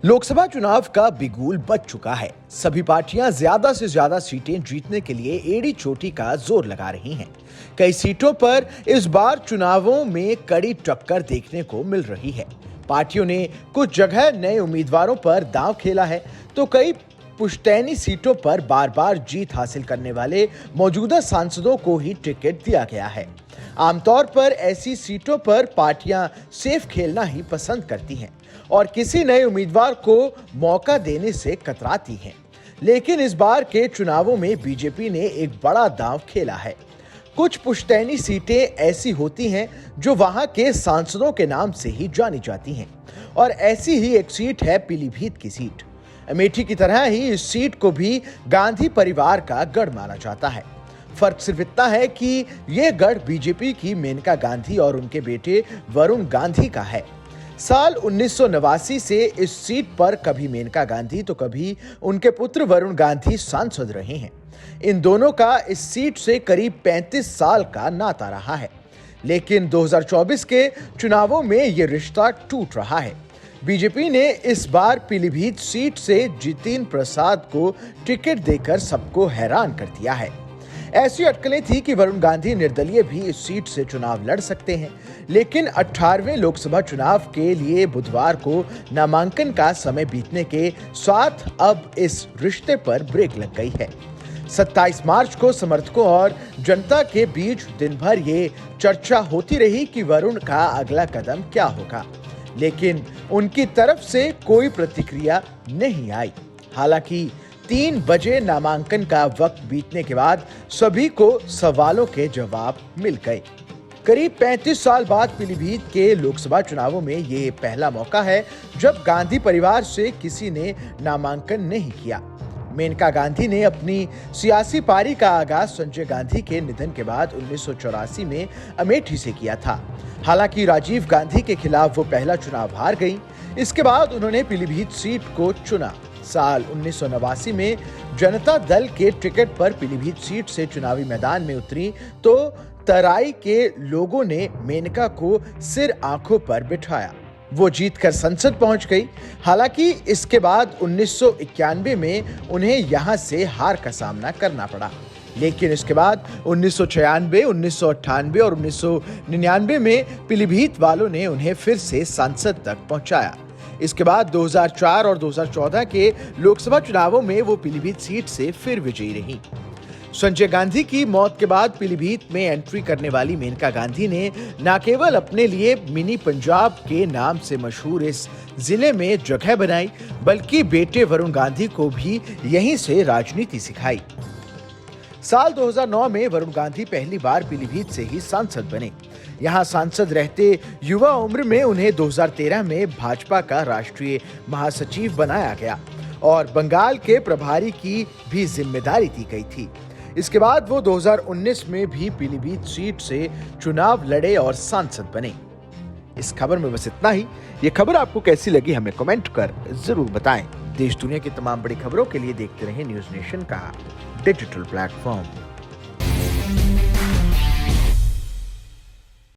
लोकसभा चुनाव का बिगुल बज चुका है। सभी पार्टियां ज्यादा से ज्यादा सीटें जीतने के लिए एड़ी चोटी का जोर लगा रही हैं। कई सीटों पर इस बार चुनावों में कड़ी टक्कर देखने को मिल रही है। पार्टियों ने कुछ जगह नए उम्मीदवारों पर दांव खेला है, तो कई पुश्तैनी सीटों पर बार बार जीत हासिल करने वाले मौजूदा सांसदों को ही टिकट दिया गया है। आमतौर पर ऐसी सीटों पर पार्टियां सेफ खेलना ही पसंद करती हैं और किसी नए उम्मीदवार को मौका देने से कतराती हैं। लेकिन इस बार के चुनावों में बीजेपी ने एक बड़ा दांव खेला है। कुछ पुश्तैनी सीटें ऐसी होती हैं जो वहां के सांसदों के नाम से ही जानी जाती हैं और ऐसी ही एक सीट है पीलीभीत की सीट। अमेठी की तरह ही इस सीट को भी गांधी परिवार का गढ़ माना जाता है। फर्क सिर्फ इतना है कि यह गढ़ बीजेपी की मेनका गांधी और उनके बेटे वरुण गांधी का है। साल 1989 से इस सीट पर कभी मेनका गांधी तो कभी उनके पुत्र वरुण गांधी सांसद रहे हैं। इन दोनों का इस सीट से करीब 35 साल का नाता रहा है, लेकिन 2024 के चुनावों में यह रिश्ता टूट रहा है। बीजेपी ने इस बार पीलीभीत सीट से जितिन प्रसाद को टिकट देकर सबको हैरान कर दिया है। ऐसी अटकलें थी कि वरुण गांधी निर्दलीय भी इस सीट से चुनाव लड़ सकते हैं, लेकिन 18वें लोकसभा चुनाव के लिए बुधवार को नामांकन का समय बीतने के साथ अब इस रिश्ते पर ब्रेक लग गई है। 27 मार्च को समर्थकों और जनता के बीच दिन भर ये चर्चा होती रही कि वरुण का अगला कदम क्या होगा, लेकिन उनकी तरफ से कोई प्रतिक्रिया नहीं आई। हालांकि 3 बजे नामांकन का वक्त बीतने के बाद सभी को सवालों के जवाब मिल गए। करीब 35 साल बाद पीलीभीत के लोकसभा चुनावों में ये पहला मौका है जब गांधी परिवार से किसी ने नामांकन नहीं किया। मेनका गांधी ने अपनी सियासी पारी का आगाज संजय गांधी के निधन के बाद 1984 में अमेठी से किया था। हालांकि राजीव गांधी के खिलाफ वो पहला चुनाव हार गई। इसके बाद उन्होंने पीलीभीत सीट को चुना। साल 1989 में जनता दल के टिकट पर पीलीभीत सीट से चुनावी मैदान में उतरी तो तराई के लोगों ने मेनका को सिर आंखों पर बिठाया। वो जीतकर संसद पहुंच गई। हालांकि इसके बाद 1991 में उन्हें यहां से हार का सामना करना पड़ा, लेकिन इसके बाद 1996, 1998 और 1999 में पीलीभीत वालों ने उन्हें फिर से संसद तक पहुंचाया। इसके बाद 2004 और 2014 के लोकसभा चुनावों में वो पीलीभीत सीट से फिर विजयी रही। संजय गांधी की मौत के बाद पीलीभीत में एंट्री करने वाली मेनका गांधी ने न केवल अपने लिए मिनी पंजाब के नाम से मशहूर इस जिले में जगह बनाई, बल्कि बेटे वरुण गांधी को भी यहीं से राजनीति सिखाई। साल 2009 में वरुण गांधी पहली बार पीलीभीत से ही सांसद बने। यहाँ सांसद रहते युवा उम्र में उन्हें 2013 में भाजपा का राष्ट्रीय महासचिव बनाया गया और बंगाल के प्रभारी की भी जिम्मेदारी दी गई थी। इसके बाद वो 2019 में भी पीलीभीत सीट से चुनाव लड़े और सांसद बने। इस खबर में बस इतना ही। ये खबर आपको कैसी लगी हमें कमेंट कर जरूर बताएं। देश दुनिया की तमाम बड़ी खबरों के लिए देखते रहें न्यूज़ नेशन का डिजिटल प्लेटफॉर्म।